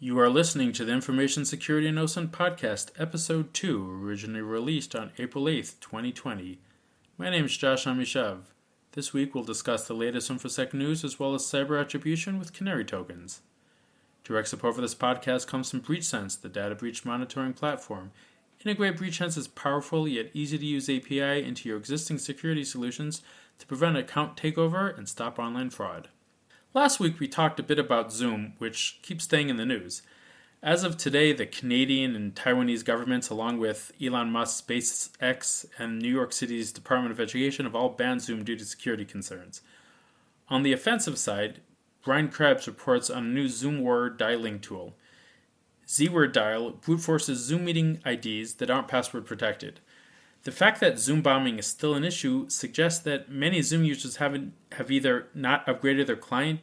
You are listening to the Information Security and OSINT Podcast, Episode 2, originally released on April 8th, 2020. My name is Josh Amishav. This week we'll discuss the latest InfoSec news as well as cyber attribution with Canary tokens. Direct support for this podcast comes from BreachSense, the data breach monitoring platform. Integrate BreachSense's powerful yet easy-to-use API into your existing security solutions to prevent account takeover and stop online fraud. Last week we talked a bit about Zoom, which keeps staying in the news. As of today, the Canadian and Taiwanese governments, along with Elon Musk's SpaceX and New York City's Department of Education, have all banned Zoom due to security concerns. On the offensive side, Brian Krebs reports on a new Zoom word dialing tool. Z-word dial brute forces Zoom meeting IDs that aren't password protected. The fact that Zoom bombing is still an issue suggests that many Zoom users have either not upgraded their client,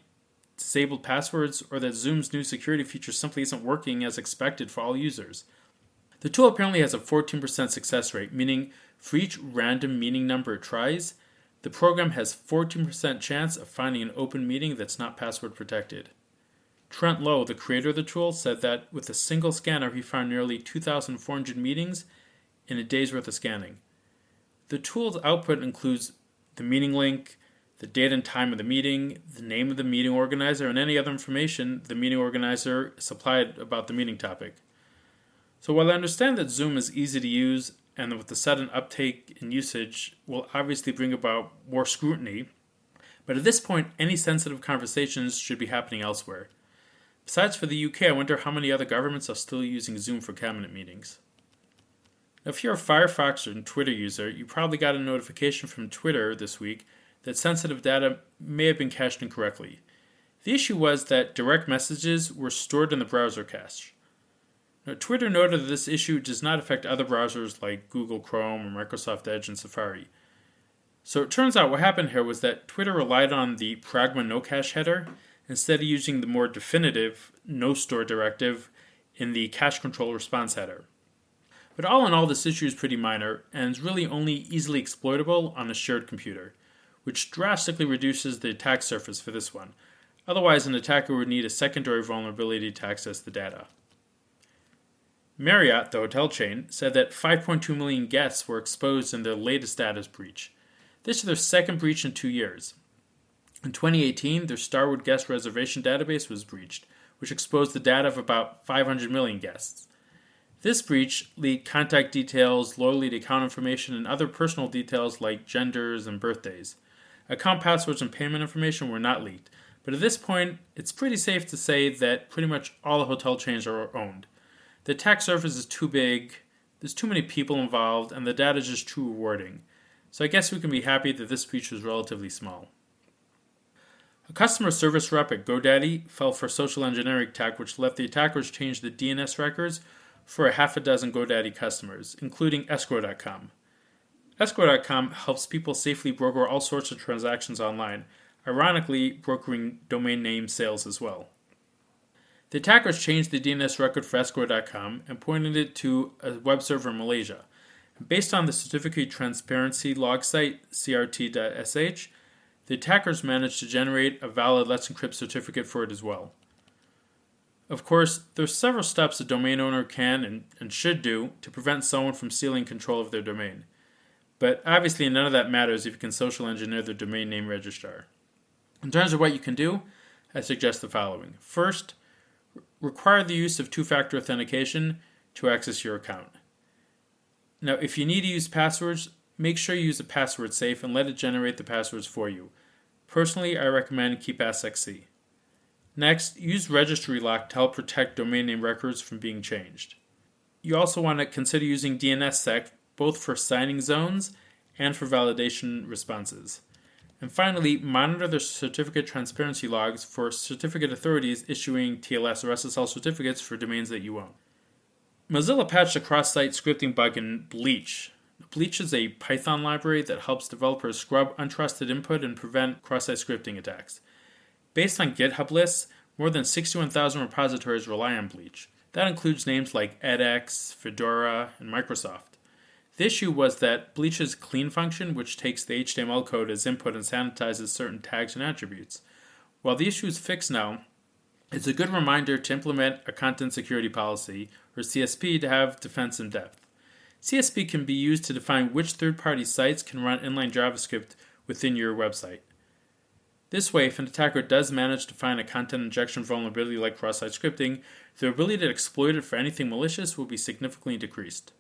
disabled passwords, or that Zoom's new security feature simply isn't working as expected for all users. The tool apparently has a 14% success rate, meaning for each random meeting number it tries, the program has 14% chance of finding an open meeting that's not password protected. Trent Lowe, the creator of the tool, said that with a single scanner he found nearly 2,400 meetings in a day's worth of scanning. The tool's output includes the meeting link, the date and time of the meeting, the name of the meeting organizer, and any other information the meeting organizer supplied about the meeting topic. So while I understand that Zoom is easy to use and that with the sudden uptake in usage will obviously bring about more scrutiny, but at this point any sensitive conversations should be happening elsewhere. Besides for the UK, I wonder how many other governments are still using Zoom for cabinet meetings. Now, if you're a Firefox or Twitter user, you probably got a notification from Twitter this week that sensitive data may have been cached incorrectly. The issue was that direct messages were stored in the browser cache. Now, Twitter noted that this issue does not affect other browsers like Google Chrome or Microsoft Edge and Safari. So it turns out what happened here was that Twitter relied on the pragma no cache header instead of using the more definitive no store directive in the cache control response header. But all in all, this issue is pretty minor and is really only easily exploitable on a shared computer, which drastically reduces the attack surface for this one. Otherwise, an attacker would need a secondary vulnerability to access the data. Marriott, the hotel chain, said that 5.2 million guests were exposed in their latest data breach. This is their second breach in 2 years. In 2018, their Starwood guest reservation database was breached, which exposed the data of about 500 million guests. This breach leaked contact details, loyalty account information, and other personal details like genders and birthdays. Account passwords and payment information were not leaked, but at this point, it's pretty safe to say that pretty much all the hotel chains are owned. The attack surface is too big, there's too many people involved, and the data is just too rewarding. So I guess we can be happy that this breach was relatively small. A customer service rep at GoDaddy fell for a social engineering attack which let the attackers change the DNS records for a half a dozen GoDaddy customers, including escrow.com. Escrow.com helps people safely broker all sorts of transactions online, ironically brokering domain name sales as well. The attackers changed the DNS record for escrow.com and pointed it to a web server in Malaysia. Based on the certificate transparency log site crt.sh, the attackers managed to generate a valid Let's Encrypt certificate for it as well. Of course, there are several steps a domain owner can and should do to prevent someone from stealing control of their domain. But obviously none of that matters if you can social engineer the domain name registrar. In terms of what you can do, I suggest the following. First, require the use of two-factor authentication to access your account. Now, if you need to use passwords, make sure you use a password safe and let it generate the passwords for you. Personally, I recommend KeepAssXC. Next, use Registry Lock to help protect domain name records from being changed. You also want to consider using DNSSEC both for signing zones and for validation responses. And finally, monitor the certificate transparency logs for certificate authorities issuing TLS or SSL certificates for domains that you own. Mozilla patched a cross-site scripting bug in Bleach. Bleach is a Python library that helps developers scrub untrusted input and prevent cross-site scripting attacks. Based on GitHub lists, more than 61,000 repositories rely on Bleach. That includes names like edX, Fedora, and Microsoft. The issue was that Bleach's clean function, which takes the HTML code as input and sanitizes certain tags and attributes. While the issue is fixed now, It's a good reminder to implement a content security policy, or CSP, to have defense in depth. CSP can be used to define which third-party sites can run inline JavaScript within your website. This way, if an attacker does manage to find a content injection vulnerability like cross-site scripting, their ability to exploit it for anything malicious will be significantly decreased.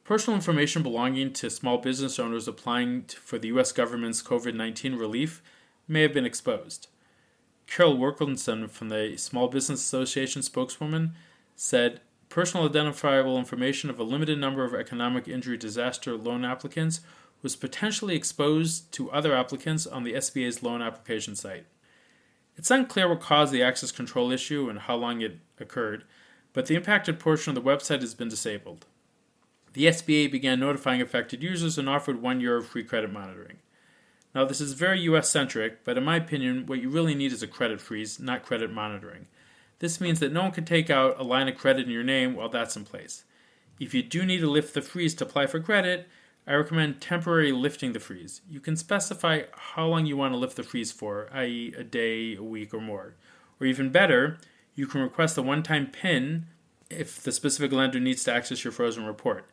Personal information belonging to small business owners applying for the U.S. government's COVID-19 relief may have been exposed. Carol Wilkinson from the Small Business Association spokeswoman said, personal identifiable information of a limited number of economic injury disaster loan applicants was potentially exposed to other applicants on the SBA's loan application site. It's unclear what caused the access control issue and how long it occurred, but the impacted portion of the website has been disabled. The SBA began notifying affected users and offered 1 year of free credit monitoring. Now, this is very US-centric, but in my opinion, what you really need is a credit freeze, not credit monitoring. This means that no one can take out a line of credit in your name while that's in place. If you do need to lift the freeze to apply for credit, I recommend temporarily lifting the freeze. You can specify how long you want to lift the freeze for, i.e. a day, a week, or more. Or even better, you can request a one-time PIN if the specific lender needs to access your frozen report.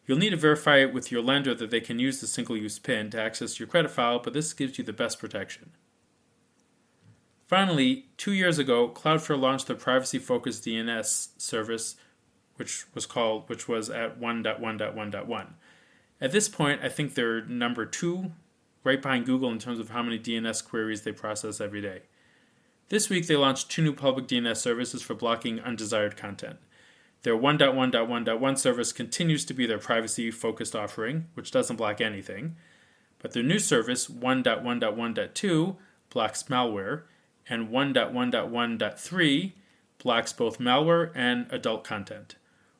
You'll need to verify it with your lender that they can use the single-use PIN to access your credit file, but this gives you the best protection. Finally, 2 years ago, Cloudflare launched their privacy-focused DNS service, which was at 1.1.1.1. At this point, I think they're number 2, right behind Google in terms of how many DNS queries they process every day. This week, they launched 2 new public DNS services for blocking undesired content. Their 1.1.1.1 service continues to be their privacy-focused offering, which doesn't block anything, but their new service, 1.1.1.2, blocks malware, and 1.1.1.3 blocks both malware and adult content.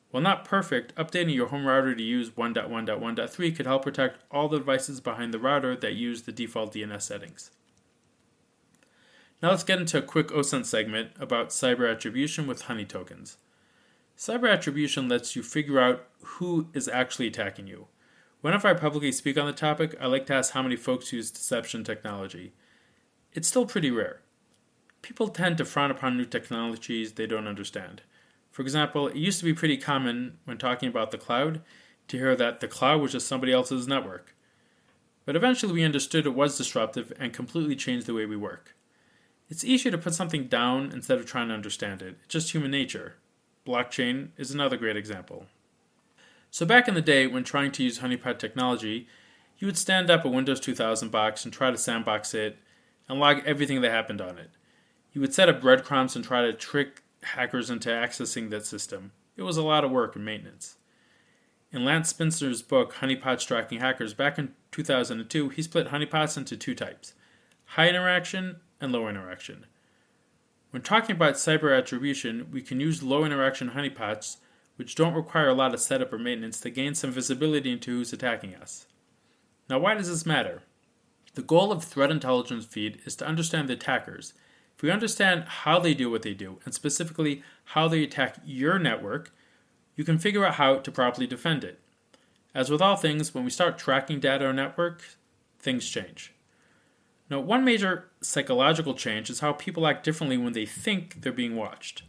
While not perfect, updating your home router to use 1.1.1.3 could help protect all the devices behind the router that use the default DNS settings. Now let's get into a quick OSINT segment about cyber attribution with honey tokens. Cyber attribution lets you figure out who is actually attacking you. Whenever I publicly speak on the topic, I like to ask how many folks use deception technology. It's still pretty rare. People tend to frown upon new technologies they don't understand. For example, it used to be pretty common when talking about the cloud to hear that the cloud was just somebody else's network. But eventually we understood it was disruptive and completely changed the way we work. It's easier to put something down instead of trying to understand it. It's just human nature. Blockchain is another great example. So back in the day when trying to use honeypot technology, you would stand up a Windows 2000 box and try to sandbox it and log everything that happened on it. You would set up breadcrumbs and try to trick hackers into accessing that system. It was a lot of work and maintenance. In Lance Spencer's book, Honeypots Tracking Hackers, back in 2002, he split honeypots into 2 types, high interaction and low interaction. When talking about cyber attribution, we can use low interaction honeypots, which don't require a lot of setup or maintenance, to gain some visibility into who's attacking us. Now, why does this matter? The goal of threat intelligence feed is to understand the attackers. If we understand how they do what they do, and specifically how they attack your network, you can figure out how to properly defend it. As with all things, when we start tracking data or network, things change. Now, one major psychological change is how people act differently when they think they're being watched.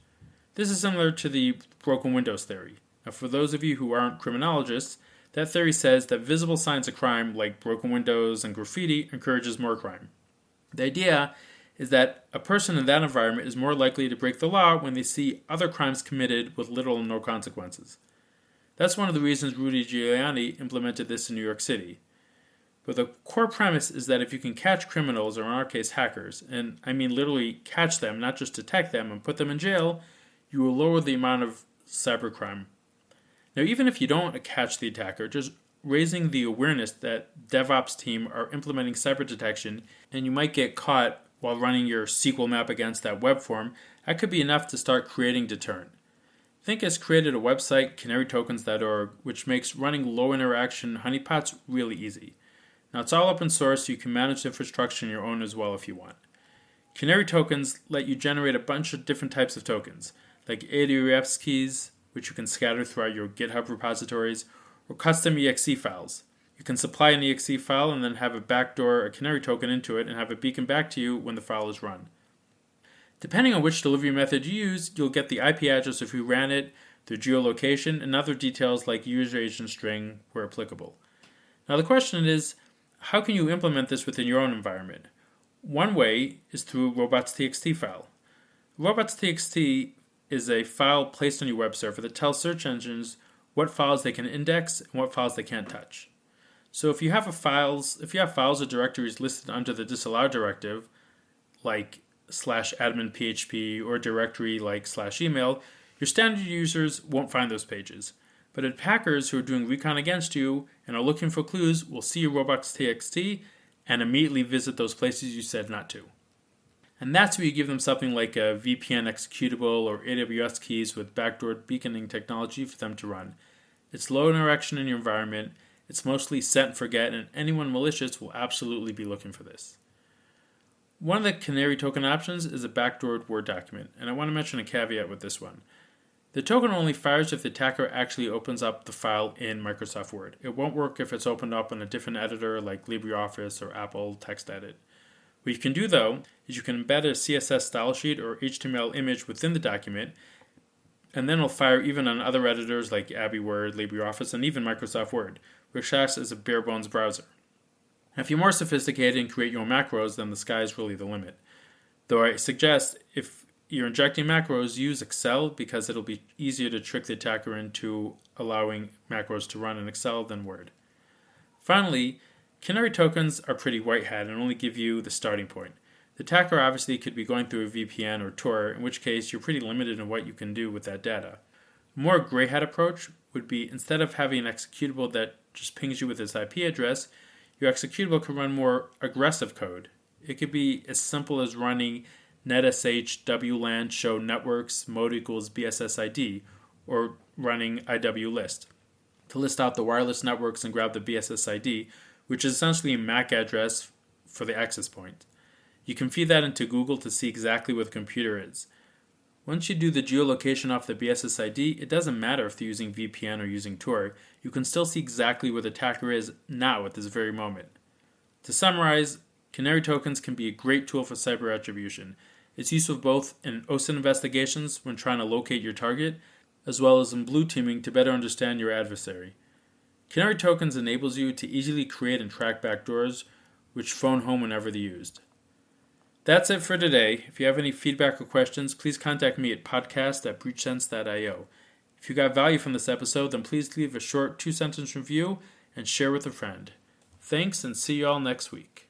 This is similar to the broken windows theory. Now, for those of you who aren't criminologists, that theory says that visible signs of crime, like broken windows and graffiti, encourages more crime. The idea is that a person in that environment is more likely to break the law when they see other crimes committed with little or no consequences. That's one of the reasons Rudy Giuliani implemented this in New York City. But the core premise is that if you can catch criminals, or in our case hackers, and I mean literally catch them, not just detect them and put them in jail, you will lower the amount of cybercrime. Now, even if you don't catch the attacker, just raising the awareness that DevOps team are implementing cyber detection and you might get caught while running your SQL map against that web form, that could be enough to start creating deterrent. Think has created a website, canarytokens.org, which makes running low interaction honeypots really easy. Now, it's all open source, so you can manage the infrastructure on your own as well if you want. Canary tokens let you generate a bunch of different types of tokens, like AWS keys, which you can scatter throughout your GitHub repositories, or custom exe files. You can supply an exe file and then have a backdoor a canary token into it and have it beacon back to you when the file is run. Depending on which delivery method you use, you'll get the IP address of who ran it, their geolocation, and other details like user agent string where applicable. Now the question is, how can you implement this within your own environment? One way is through robots.txt file. Robots.txt is a file placed on your web server that tells search engines what files they can index and what files they can't touch. So if you have files or directories listed under the disallow directive, like /admin php or a directory like /email, your standard users won't find those pages. But attackers who are doing recon against you and are looking for clues will see your robots.txt and immediately visit those places you said not to. And that's where you give them something like a VPN executable or AWS keys with backdoor beaconing technology for them to run. It's low interaction in your environment, it's mostly set and forget, and anyone malicious will absolutely be looking for this. One of the Canary token options is a backdoored Word document, and I want to mention a caveat with this one. The token only fires if the attacker actually opens up the file in Microsoft Word. It won't work if it's opened up in a different editor like LibreOffice or Apple TextEdit. What you can do, though, is you can embed a CSS style sheet or HTML image within the document, and then it'll fire even on other editors like Abbey Word, LibreOffice, and even Microsoft Word, which acts as a bare-bones browser. If you're more sophisticated and create your own macros, then the sky is really the limit. Though I suggest if you're injecting macros, use Excel because it'll be easier to trick the attacker into allowing macros to run in Excel than Word. Finally, Canary tokens are pretty white hat and only give you the starting point. The attacker obviously could be going through a VPN or Tor, in which case you're pretty limited in what you can do with that data. A more gray hat approach would be, instead of having an executable that just pings you with its IP address, your executable could run more aggressive code. It could be as simple as running netsh wlan show networks mode equals bssid, or running iwlist to list out the wireless networks and grab the bssid, which is essentially a MAC address for the access point. You can feed that into Google to see exactly where the computer is. Once you do the geolocation off the bssid, it doesn't matter if they're using VPN or using Tor. You can still see exactly where the attacker is now at this very moment. To summarize, Canary tokens can be a great tool for cyber attribution. It's useful both in OSINT investigations when trying to locate your target, as well as in blue teaming to better understand your adversary. Canary tokens enables you to easily create and track backdoors, which phone home whenever they're used. That's it for today. If you have any feedback or questions, please contact me at podcast@breachsense.io. If you got value from this episode, then please leave a short 2-sentence review and share with a friend. Thanks, and see you all next week.